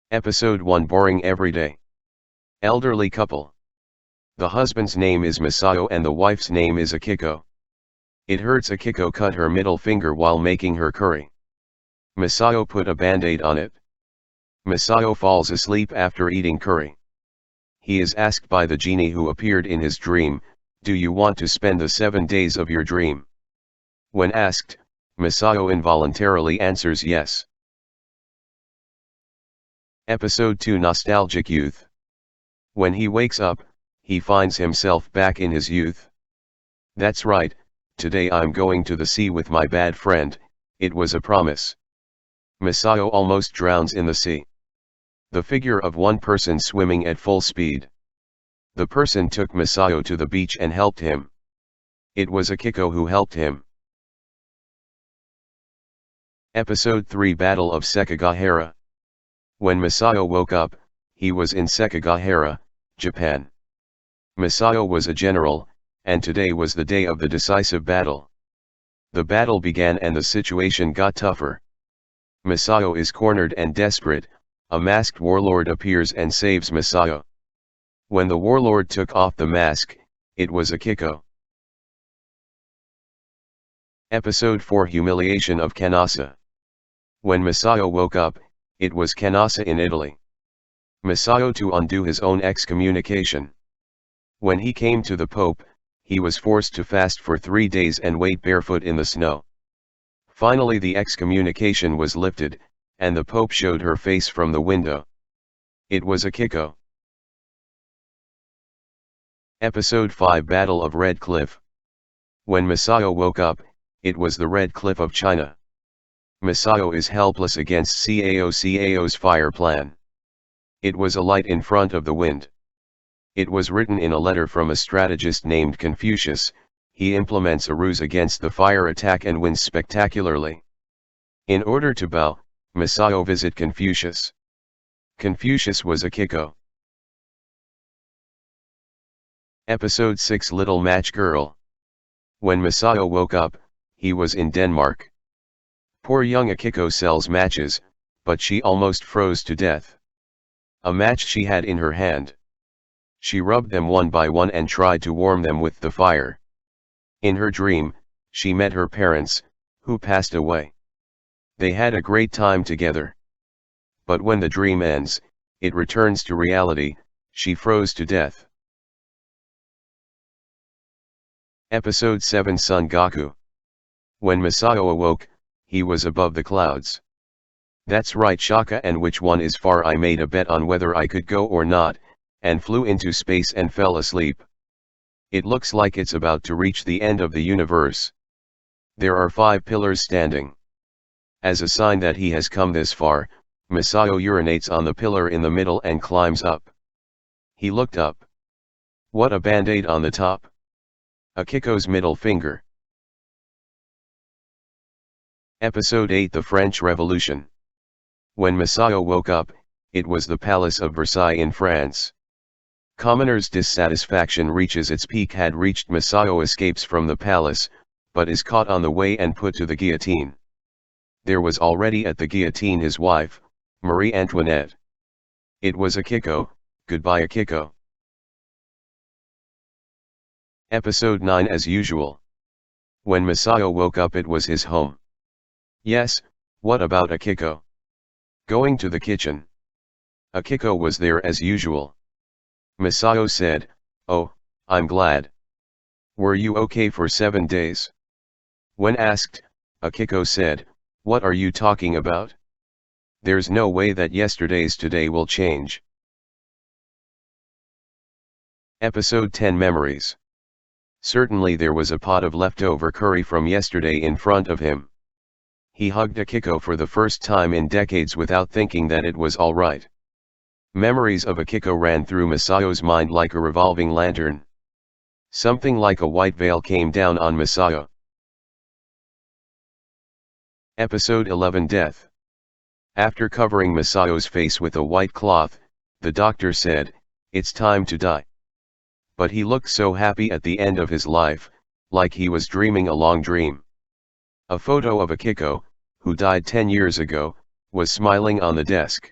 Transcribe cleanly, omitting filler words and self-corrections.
Episode 1 Boring Everyday. Elderly couple. The husband's name is Masayo and the wife's name is Akiko. It hurts Akiko cut her middle finger while making her curry. Masayo put a band-aid on it. Masayo falls asleep after eating curry. He is asked by the genie who appeared in his dream, "Do you want to spend the 7 days of your dream?" When asked, Masayo involuntarily answers yes. Episode 2 Nostalgic Youth. When he wakes up, he finds himself back in his youth. That's right, today I'm going to the sea with my bad friend, it was a promise. Masayo almost drowns in the sea. The figure of one person swimming at full speed. The person took Masayo to the beach and helped him. It was Akiko who helped him. Episode 3 Battle of Sekigahara. When Masayo woke up, he was in Sekigahara, Japan. Masayo was a general, and today was the day of the decisive battle. The battle began and the situation got tougher. Masayo is cornered and desperate, a masked warlord appears and saves Masayo. When the warlord took off the mask, it was Akiko. Episode 4 Humiliation of Kanossa. When Masayo woke up, it was Kanossa in Italy. Masayo to undo his own excommunication. When he came to the Pope, he was forced to fast for 3 days and wait barefoot in the snow. Finally the excommunication was lifted, and the Pope showed her face from the window. It was Akiko. Episode 5 Battle of Red Cliff. When Masayo woke up, it was the Red Cliff of China. Masayo is helpless against Cao's fire plan. It was a light in front of the wind. It was written in a letter from a strategist named Confucius. He implements a ruse against the fire attack and wins spectacularly. In order to bow, Masayo visit Confucius. Confucius was Akiko. Episode 6 Little Match Girl. When Masayo woke up, he was in Denmark. Poor young Akiko sells matches, but she almost froze to death. A match she had in her hand. She rubbed them one by one and tried to warm them with the fire. In her dream, she met her parents, who passed away. They had a great time together. But when the dream ends, it returns to reality, she froze to death. Episode 7 Son Goku. When Masayo awoke, he was above the clouds. That's right Shaka, and which one is far? I made a bet on whether I could go or not, and flew into space and fell asleep. It looks like it's about to reach the end of the universe. There are 5 pillars standing. As a sign that he has come this far, Masayo urinates on the pillar in the middle and climbs up. He looked up. What a band-aid on the top. Akiko's middle finger. Episode 8 The French Revolution. When Masayo woke up, it was the Palace of Versailles in France. Commoners' dissatisfaction reaches its peak. Had reached Masayo escapes from the palace, but is caught on the way and put to the guillotine. There was already at the guillotine his wife, Marie Antoinette. It was Akiko. Goodbye Akiko. Episode 9 As usual. When Masayo woke up it was his home. Yes, what about Akiko? Going to the kitchen. Akiko was there as usual. Masayo said, "Oh, I'm glad. Were you okay for 7 days?" When asked, Akiko said, "What are you talking about? There's no way that yesterday's today will change." Episode 10 Memories. Certainly there was a pot of leftover curry from yesterday in front of him. He hugged Akiko for the first time in decades without thinking that it was all right. Memories of Akiko ran through Masayo's mind like a revolving lantern. Something like a white veil came down on Masayo. Episode 11 Death. After covering Masayo's face with a white cloth, the doctor said, "It's time to die." But he looked so happy at the end of his life, like he was dreaming a long dream. A photo of Akiko, who died 10 years ago, was smiling on the desk.